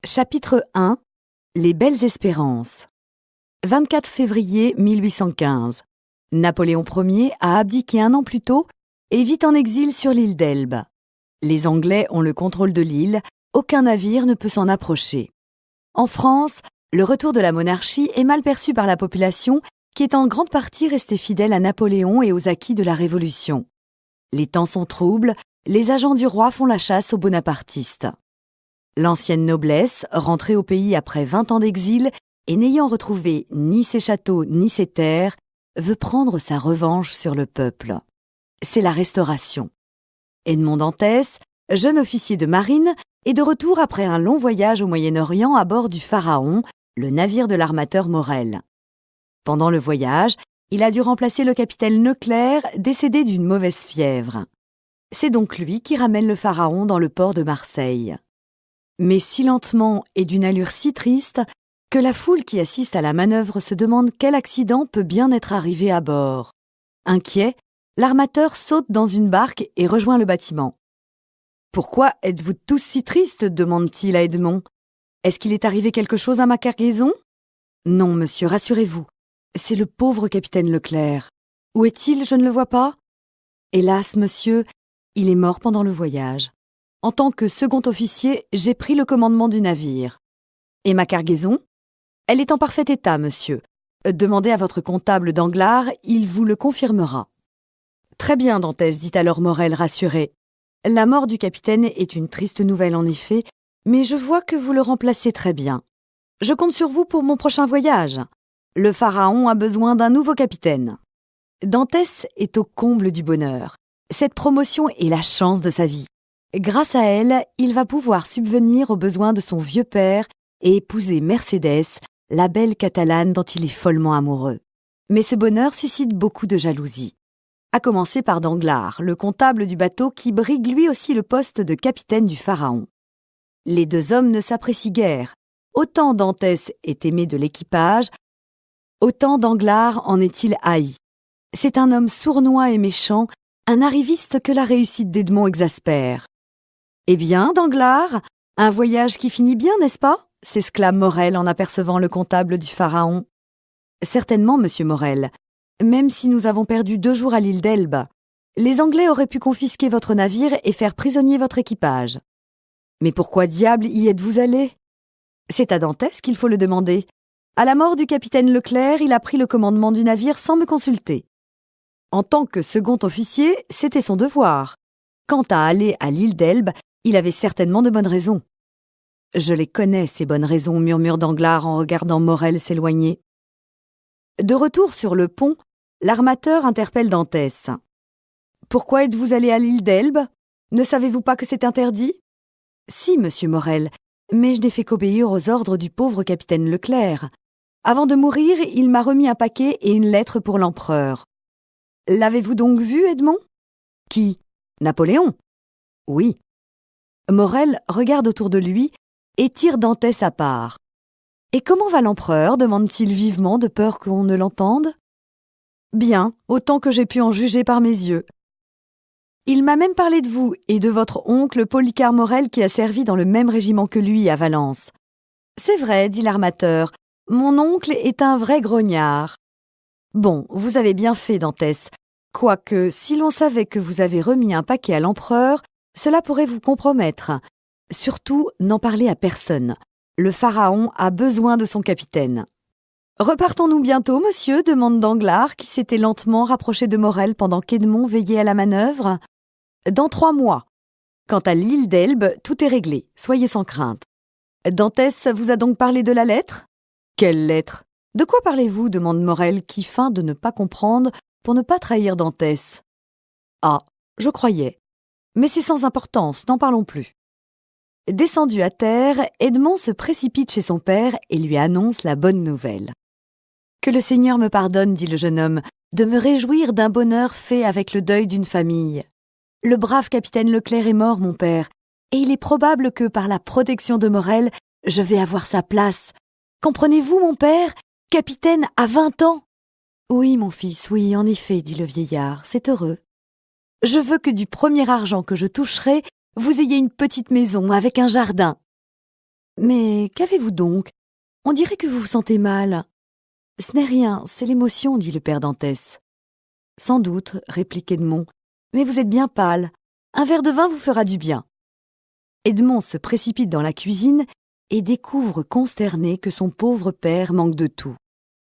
Chapitre 1 Les belles espérances 24 février 1815. Napoléon Ier a abdiqué un an plus tôt et vit en exil sur l'île d'Elbe. Les Anglais ont le contrôle de l'île, aucun navire ne peut s'en approcher. En France, le retour de la monarchie est mal perçu par la population qui est en grande partie restée fidèle à Napoléon et aux acquis de la Révolution. Les temps sont troubles, les agents du roi font la chasse aux bonapartistes. L'ancienne noblesse, rentrée au pays après 20 ans d'exil et n'ayant retrouvé ni ses châteaux ni ses terres, veut prendre sa revanche sur le peuple. C'est la Restauration. Edmond Dantès, jeune officier de marine, est de retour après un long voyage au Moyen-Orient à bord du Pharaon, le navire de l'armateur Morel. Pendant le voyage, il a dû remplacer le capitaine Leclerc, décédé d'une mauvaise fièvre. C'est donc lui qui ramène le Pharaon dans le port de Marseille. Mais si lentement et d'une allure si triste que la foule qui assiste à la manœuvre se demande quel accident peut bien être arrivé à bord. Inquiet, l'armateur saute dans une barque et rejoint le bâtiment. « Pourquoi êtes-vous tous si tristes ?» demande-t-il à Edmond. « Est-ce qu'il est arrivé quelque chose à ma cargaison ?»« Non, monsieur, rassurez-vous. C'est le pauvre capitaine Leclerc. Où est-il? Je ne le vois pas. »« Hélas, monsieur, il est mort pendant le voyage. En tant que second officier, j'ai pris le commandement du navire. Et ma cargaison? Elle est en parfait état, monsieur. Demandez à votre comptable Danglars, il vous le confirmera. » Très bien, Dantès, dit alors Morel rassuré. La mort du capitaine est une triste nouvelle en effet, mais je vois que vous le remplacez très bien. Je compte sur vous pour mon prochain voyage. Le Pharaon a besoin d'un nouveau capitaine. Dantès est au comble du bonheur. Cette promotion est la chance de sa vie. Grâce à elle, il va pouvoir subvenir aux besoins de son vieux père et épouser Mercédès, la belle Catalane dont il est follement amoureux. Mais ce bonheur suscite beaucoup de jalousie. À commencer par Danglars, le comptable du bateau qui brigue lui aussi le poste de capitaine du Pharaon. Les deux hommes ne s'apprécient guère. Autant Dantès est aimé de l'équipage, autant Danglars en est-il haï. C'est un homme sournois et méchant, un arriviste que la réussite d'Edmond exaspère. « Eh bien, Danglars, un voyage qui finit bien, n'est-ce pas ?» s'exclame Morel en apercevant le comptable du Pharaon. « Certainement, monsieur Morel, même si nous avons perdu 2 jours à l'île d'Elbe. Les Anglais auraient pu confisquer votre navire et faire prisonnier votre équipage. Mais pourquoi diable y êtes-vous allé? C'est à Dantès qu'il faut le demander. À la mort du capitaine Leclerc, il a pris le commandement du navire sans me consulter. En tant que second officier, c'était son devoir. Quant à aller à l'île d'Elbe, il avait certainement de bonnes raisons. »« Je les connais, ces bonnes raisons, » murmure Danglars en regardant Morel s'éloigner. De retour sur le pont, l'armateur interpelle Dantès. « Pourquoi êtes-vous allé à l'île d'Elbe? Ne savez-vous pas que c'est interdit? »« Si, monsieur Morel, mais je n'ai fait qu'obéir aux ordres du pauvre capitaine Leclerc. Avant de mourir, il m'a remis un paquet et une lettre pour l'empereur. »« L'avez-vous donc vu, Edmond? »« Qui? Napoléon? »« Oui. » Morel regarde autour de lui et tire Dantès à part. « Et comment va l'empereur » demande-t-il vivement, de peur qu'on ne l'entende. « Bien, autant que j'ai pu en juger par mes yeux. Il m'a même parlé de vous et de votre oncle Policar Morel qui a servi dans le même régiment que lui à Valence. »« C'est vrai, dit l'armateur, mon oncle est un vrai grognard. »« Bon, vous avez bien fait, Dantès. Quoique, si l'on savait que vous avez remis un paquet à l'empereur, cela pourrait vous compromettre. Surtout, n'en parlez à personne. Le Pharaon a besoin de son capitaine. »« Repartons-nous bientôt, monsieur ?» demande Danglars, qui s'était lentement rapproché de Morel pendant qu'Edmond veillait à la manœuvre. « Dans 3 mois. Quant à l'île d'Elbe, tout est réglé, soyez sans crainte. »« Dantès vous a donc parlé de la lettre ?»« Quelle lettre? De quoi parlez-vous » demande Morel, qui feint de ne pas comprendre pour ne pas trahir Dantès. « Ah, je croyais. Mais c'est sans importance, n'en parlons plus. » Descendu à terre, Edmond se précipite chez son père et lui annonce la bonne nouvelle. « Que le Seigneur me pardonne, dit le jeune homme, de me réjouir d'un bonheur fait avec le deuil d'une famille. Le brave capitaine Leclerc est mort, mon père, et il est probable que, par la protection de Morel, je vais avoir sa place. Comprenez-vous, mon père, capitaine à 20 ans? »« Oui, mon fils, oui, en effet, dit le vieillard, c'est heureux. Je veux que du premier argent que je toucherai, vous ayez une petite maison avec un jardin. » Mais qu'avez-vous donc? On dirait que vous vous sentez mal. Ce n'est rien, c'est l'émotion, dit le père Dantès. Sans doute, réplique Edmond, mais vous êtes bien pâle. Un verre de vin vous fera du bien. Edmond se précipite dans la cuisine et découvre consterné que son pauvre père manque de tout.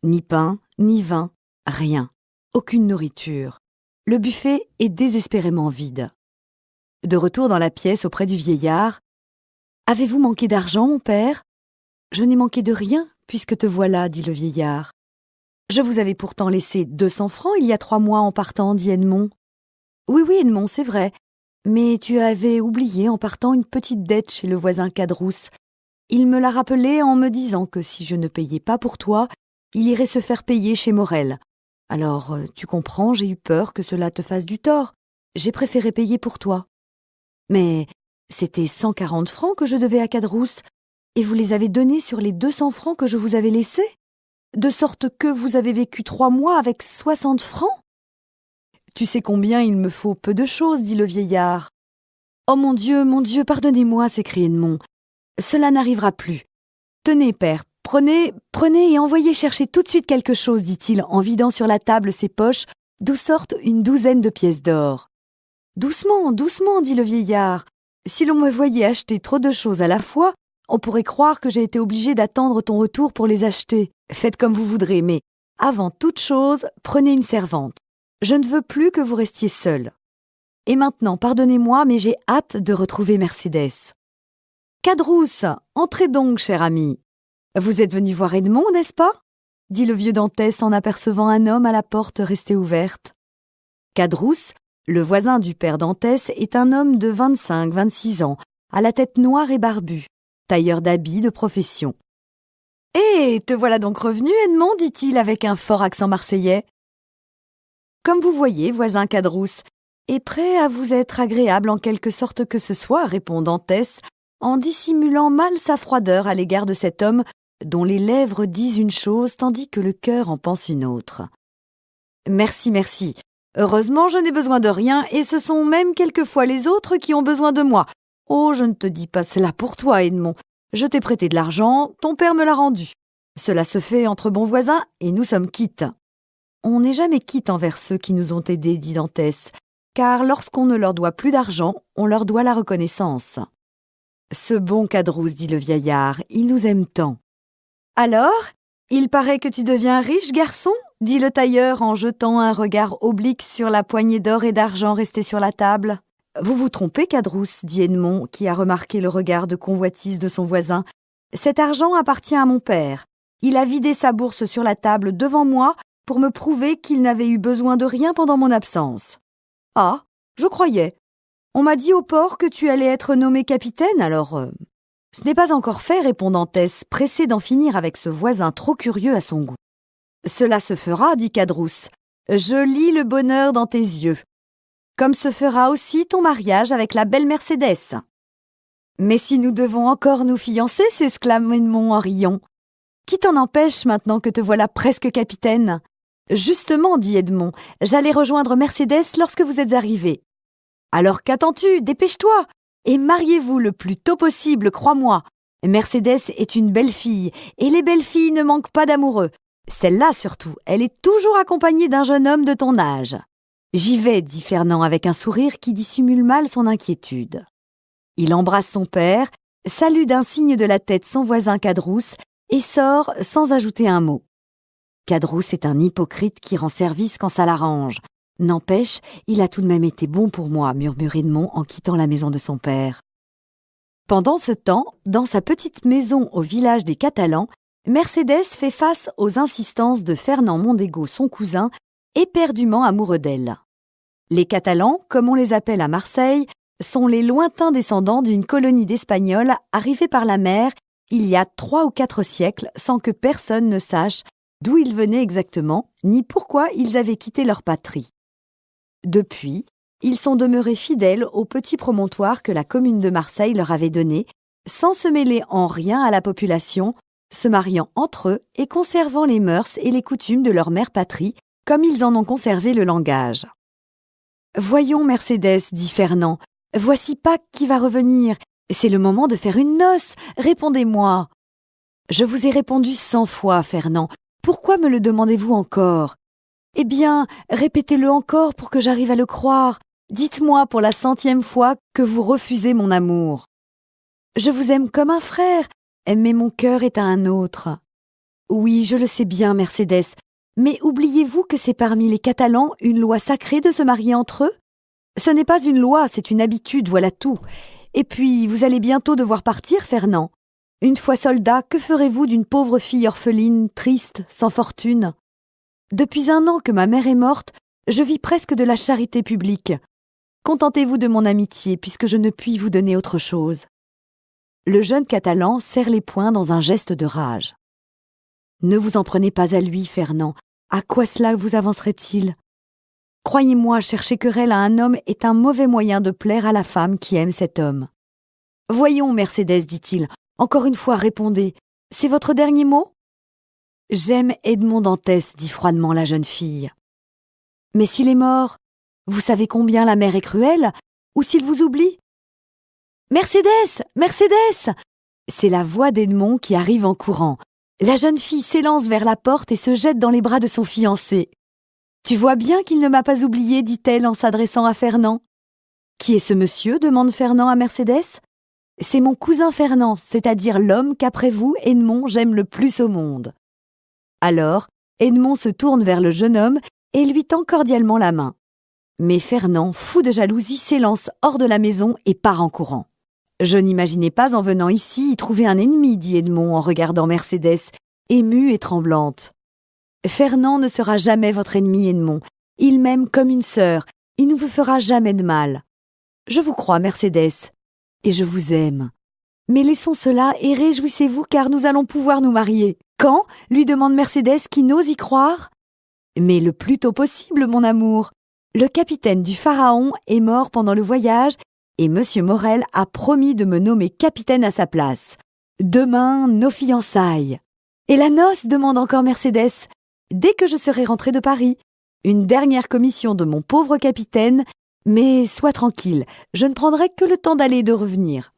Ni pain, ni vin, rien, aucune nourriture. Le buffet est désespérément vide. De retour dans la pièce auprès du vieillard, « Avez-vous manqué d'argent, mon père ?»« Je n'ai manqué de rien, puisque te voilà, dit le vieillard. »« Je vous avais pourtant laissé 200 francs il y a 3 mois en partant, dit Edmond. »« Oui, Edmond, c'est vrai. Mais tu avais oublié en partant une petite dette chez le voisin Cadrousse. Il me l'a rappelé en me disant que si je ne payais pas pour toi, il irait se faire payer chez Morel. Alors, tu comprends, j'ai eu peur que cela te fasse du tort. J'ai préféré payer pour toi. Mais c'était 140 francs que je devais à Cadrousse, et vous les avez donnés sur les 200 francs que je vous avais laissés, de sorte que vous avez vécu 3 mois avec 60 francs. Tu sais combien il me faut peu de choses, dit le vieillard. Oh mon Dieu, pardonnez-moi, s'écrie Edmond. Cela n'arrivera plus. Tenez, père, prenez et envoyez chercher tout de suite quelque chose, dit-il en vidant sur la table ses poches, d'où sortent une douzaine de pièces d'or. Doucement, dit le vieillard. Si l'on me voyait acheter trop de choses à la fois, on pourrait croire que j'ai été obligé d'attendre ton retour pour les acheter. Faites comme vous voudrez, mais avant toute chose, prenez une servante. Je ne veux plus que vous restiez seul. Et maintenant, pardonnez-moi, mais j'ai hâte de retrouver Mercédès. Cadrousse, entrez donc, cher ami. Vous êtes venu voir Edmond, n'est-ce pas? Dit le vieux Dantès en apercevant un homme à la porte restée ouverte. Cadrousse, le voisin du père Dantès, est un homme de 25-26 ans, à la tête noire et barbue, tailleur d'habits de profession. « Eh, te voilà donc revenu, Edmond, dit-il avec un fort accent marseillais. Comme vous voyez, voisin Cadrousse, et prêt à vous être agréable en quelque sorte que ce soit, répond Dantès, en dissimulant mal sa froideur à l'égard de cet homme dont les lèvres disent une chose tandis que le cœur en pense une autre. Merci. Heureusement, je n'ai besoin de rien, et ce sont même quelquefois les autres qui ont besoin de moi. Oh, je ne te dis pas cela pour toi, Edmond. Je t'ai prêté de l'argent, ton père me l'a rendu. Cela se fait entre bons voisins, et nous sommes quittes. On n'est jamais quitte envers ceux qui nous ont aidés, dit Dantès, car lorsqu'on ne leur doit plus d'argent, on leur doit la reconnaissance. Ce bon Cadrousse, dit le vieillard, il nous aime tant. Alors, il paraît que tu deviens riche, garçon, dit le tailleur en jetant un regard oblique sur la poignée d'or et d'argent restée sur la table. Vous vous trompez, Cadrousse, dit Edmond, qui a remarqué le regard de convoitise de son voisin. Cet argent appartient à mon père. Il a vidé sa bourse sur la table devant moi pour me prouver qu'il n'avait eu besoin de rien pendant mon absence. Ah, je croyais. On m'a dit au port que tu allais être nommé capitaine, alors... Ce n'est pas encore fait, répond Dantès, pressé d'en finir avec ce voisin trop curieux à son goût. Cela se fera, dit Cadrousse. Je lis le bonheur dans tes yeux. Comme se fera aussi ton mariage avec la belle Mercédès. Mais si nous devons encore nous fiancer, s'exclame Edmond en riant. Qui t'en empêche maintenant que te voilà presque capitaine? Justement, dit Edmond, j'allais rejoindre Mercédès lorsque vous êtes arrivé. Alors qu'attends-tu? Dépêche-toi et mariez-vous le plus tôt possible, crois-moi. Mercédès est une belle fille, et les belles filles ne manquent pas d'amoureux. Celle-là surtout, elle est toujours accompagnée d'un jeune homme de ton âge. J'y vais, dit Fernand avec un sourire qui dissimule mal son inquiétude. Il embrasse son père, salue d'un signe de la tête son voisin Cadrousse et sort sans ajouter un mot. Cadrousse est un hypocrite qui rend service quand ça l'arrange. N'empêche, il a tout de même été bon pour moi, murmure Edmond en quittant la maison de son père. Pendant ce temps, dans sa petite maison au village des Catalans, Mercédès fait face aux insistances de Fernand Mondego, son cousin, éperdument amoureux d'elle. Les Catalans, comme on les appelle à Marseille, sont les lointains descendants d'une colonie d'Espagnols arrivés par la mer il y a 3 ou 4 siècles sans que personne ne sache d'où ils venaient exactement, ni pourquoi ils avaient quitté leur patrie. Depuis, ils sont demeurés fidèles au petit promontoire que la commune de Marseille leur avait donné, sans se mêler en rien à la population, se mariant entre eux et conservant les mœurs et les coutumes de leur mère patrie, comme ils en ont conservé le langage. « Voyons, Mercédès, dit Fernand, voici Pâques qui va revenir, C'est le moment de faire une noce, répondez-moi. Je vous ai répondu 100 fois, Fernand. Pourquoi me le demandez-vous encore? Eh bien, répétez-le encore pour que j'arrive à le croire. Dites-moi pour la 100e fois que vous refusez mon amour. Je vous aime comme un frère, mais mon cœur est à un autre. Oui, je le sais bien, Mercedes, mais oubliez-vous que c'est parmi les Catalans une loi sacrée de se marier entre eux? Ce n'est pas une loi, c'est une habitude, voilà tout. Et puis, vous allez bientôt devoir partir, Fernand. Une fois soldat, que ferez-vous d'une pauvre fille orpheline, triste, sans fortune? Depuis 1 an que ma mère est morte, je vis presque de la charité publique. Contentez-vous de mon amitié, puisque je ne puis vous donner autre chose. Le jeune Catalan serre les poings dans un geste de rage. Ne vous en prenez pas à lui, Fernand. À quoi cela vous avancerait-il? Croyez-moi, chercher querelle à un homme est un mauvais moyen de plaire à la femme qui aime cet homme. Voyons, Mercedes, dit-il, encore une fois, répondez. C'est votre dernier mot? J'aime Edmond Dantès, dit froidement la jeune fille. Mais s'il est mort, vous savez combien la mère est cruelle? Ou s'il vous oublie? Mercedes! Mercedes! C'est la voix d'Edmond qui arrive en courant. La jeune fille s'élance vers la porte et se jette dans les bras de son fiancé. Tu vois bien qu'il ne m'a pas oublié, dit-elle en s'adressant à Fernand. Qui est ce monsieur? Demande Fernand à Mercedes. C'est mon cousin Fernand, c'est-à-dire l'homme qu'après vous, Edmond, j'aime le plus au monde. Alors, Edmond se tourne vers le jeune homme et lui tend cordialement la main. Mais Fernand, fou de jalousie, s'élance hors de la maison et part en courant. Je n'imaginais pas en venant ici y trouver un ennemi, dit Edmond en regardant Mercedes, émue et tremblante. Fernand ne sera jamais votre ennemi, Edmond. Il m'aime comme une sœur. Il ne vous fera jamais de mal. Je vous crois, Mercedes, et je vous aime. Mais laissons cela et réjouissez-vous car nous allons pouvoir nous marier. Quand? Lui demande Mercedes qui n'ose y croire. Mais le plus tôt possible, mon amour. Le capitaine du Pharaon est mort pendant le voyage et Monsieur Morel a promis de me nommer capitaine à sa place. Demain, nos fiançailles. Et la noce? Demande encore Mercedes. Dès que je serai rentrée de Paris. Une dernière commission de mon pauvre capitaine, mais sois tranquille, je ne prendrai que le temps d'aller et de revenir.